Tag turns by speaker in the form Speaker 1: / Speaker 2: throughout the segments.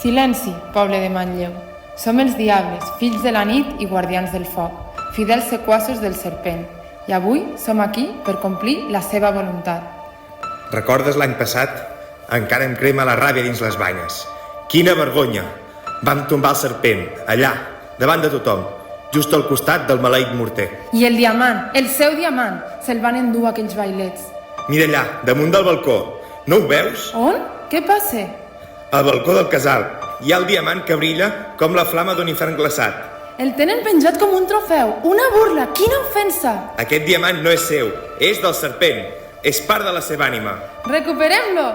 Speaker 1: Silenci, poble de Manlleu. Som els diables, fills de la nit i guardians del foc, fidels sequaços del serpent. I avui som aquí per complir la seva voluntat.
Speaker 2: Recordes l'any passat? Encara em crema la ràbia dins les banyes. Quina vergonya! Vam tombar el serpent, allà, davant de tothom, just al costat del maleït morter.
Speaker 1: I el diamant, el seu diamant, se'l van endur aquells bailets.
Speaker 2: Mira allà, damunt del balcó. No ho veus?
Speaker 1: On? Què passa?
Speaker 2: Al balcó del casal hi ha el diamant que brilla com la flama d'un infern glaçat.
Speaker 1: El tenen penjat com un trofeu. Una burla, quina ofensa!
Speaker 2: Aquest diamant no és seu, és del serpent. És part de la seva ànima.
Speaker 1: Recuperem-lo!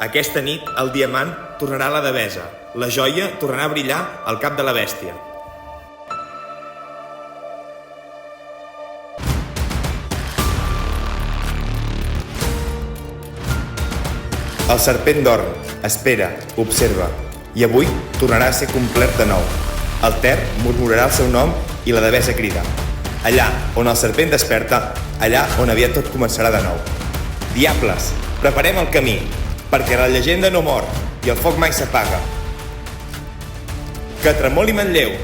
Speaker 2: Aquesta nit el diamant tornarà a la devesa. La joia tornarà a brillar al cap de la bèstia. El serpent dorm, espera, observa, i avui tornarà a ser complet de nou. El Ter murmurarà el seu nom i la devesa crida. Allà on el serpent desperta, allà on aviat tot començarà de nou. Diables, preparem el camí, perquè la llegenda no mor i el foc mai s'apaga. Que tremoli Manlleu!